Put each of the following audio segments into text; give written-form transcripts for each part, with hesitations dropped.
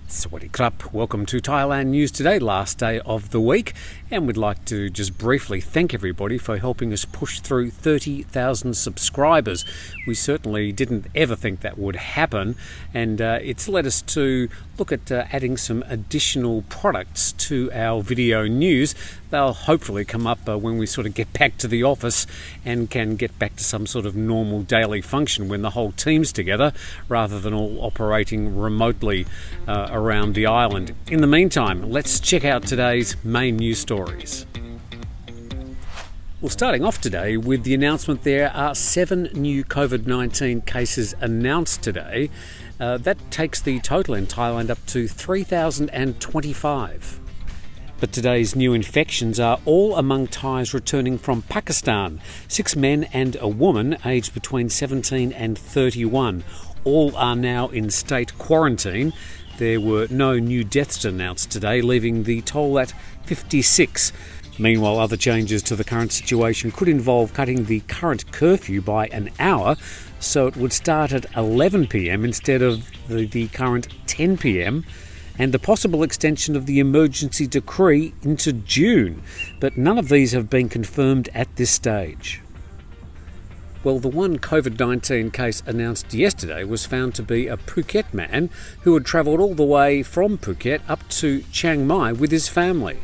Sawasdee krap. Welcome to Thailand News Today, last day of the week, and we'd like to just briefly thank everybody for helping us push through 30,000 subscribers. We certainly didn't ever think that would happen, and it's led us to look at adding some additional products to our video news. They'll hopefully come up when we sort of get back to the office and can get back to some sort of normal daily function when the whole team's together rather than all operating remotely around the island. In the meantime, let's check out today's main news stories. Well, starting off today with the announcement, there are 7 new COVID-19 cases announced today. That takes the total in Thailand up to 3,025. But today's new infections are all among Thais returning from Pakistan. 6 men and a woman aged between 17 and 31. All are now in state quarantine. There were no new deaths announced today, leaving the toll at 56. Meanwhile, other changes to the current situation could involve cutting the current curfew by an hour, so it would start at 11 p.m. instead of the current 10 p.m, and the possible extension of the emergency decree into June. But none of these have been confirmed at this stage. Well, the one COVID-19 case announced yesterday was found to be a Phuket man who had travelled all the way from Phuket up to Chiang Mai with his family.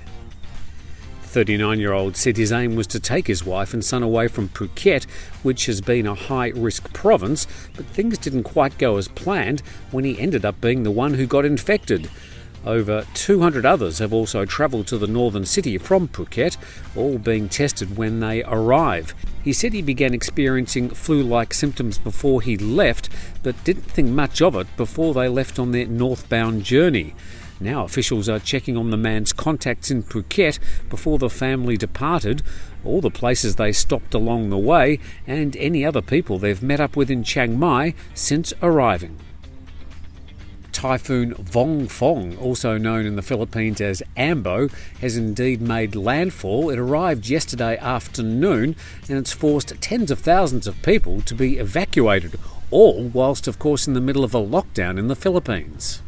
The 39-year-old said his aim was to take his wife and son away from Phuket, which has been a high-risk province, but things didn't quite go as planned when he ended up being the one who got infected. Over 200 others have also travelled to the northern city from Phuket, all being tested when they arrive. He said he began experiencing flu-like symptoms before he left, but didn't think much of it before they left on their northbound journey. Now officials are checking on the man's contacts in Phuket before the family departed, all the places they stopped along the way, and any other people they've met up with in Chiang Mai since arriving. Typhoon Vongfong, also known in the Philippines as Ambo, has indeed made landfall. It arrived yesterday afternoon and it's forced tens of thousands of people to be evacuated, all whilst of course in the middle of a lockdown in the Philippines.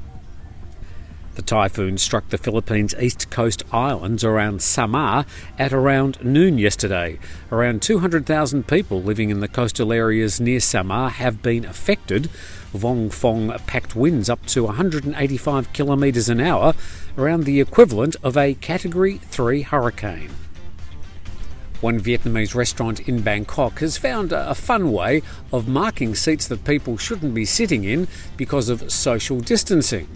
The typhoon struck the Philippines' east coast islands around Samar at around noon yesterday. Around 200,000 people living in the coastal areas near Samar have been affected. Vongfong packed winds up to 185 kilometres an hour, around the equivalent of a Category 3 hurricane. One Vietnamese restaurant in Bangkok has found a fun way of marking seats that people shouldn't be sitting in because of social distancing.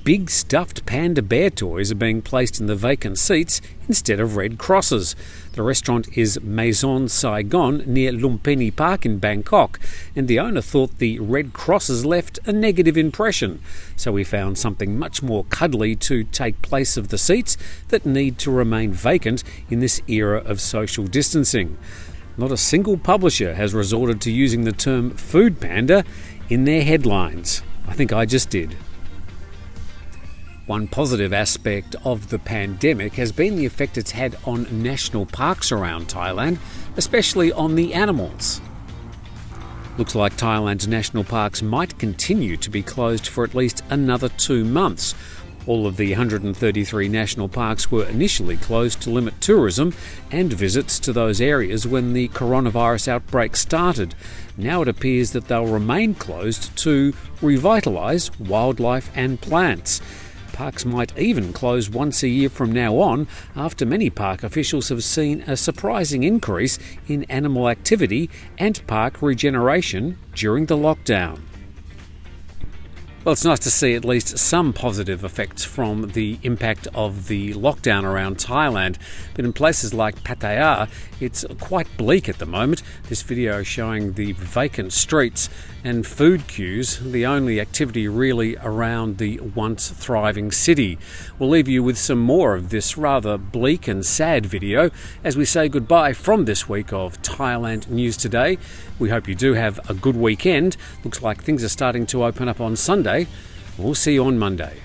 Big stuffed panda bear toys are being placed in the vacant seats instead of red crosses. The restaurant is Maison Saigon near Lumpini Park in Bangkok, and the owner thought the red crosses left a negative impression. So he found something much more cuddly to take place of the seats that need to remain vacant in this era of social distancing. Not a single publisher has resorted to using the term food panda in their headlines. I think I just did. One positive aspect of the pandemic has been the effect it's had on national parks around Thailand, especially on the animals. Looks like Thailand's national parks might continue to be closed for at least another 2 months. All of the 133 national parks were initially closed to limit tourism and visits to those areas when the coronavirus outbreak started. Now it appears that they'll remain closed to revitalise wildlife and plants. Parks might even close once a year from now on, after many park officials have seen a surprising increase in animal activity and park regeneration during the lockdown. Well, it's nice to see at least some positive effects from the impact of the lockdown around Thailand, but in places like Pattaya, it's quite bleak at the moment. This video showing the vacant streets and food queues, the only activity really around the once thriving city. We'll leave you with some more of this rather bleak and sad video as we say goodbye from this week of Thailand News Today. We hope you do have a good weekend. Looks like things are starting to open up on Sunday. We'll see you on Monday.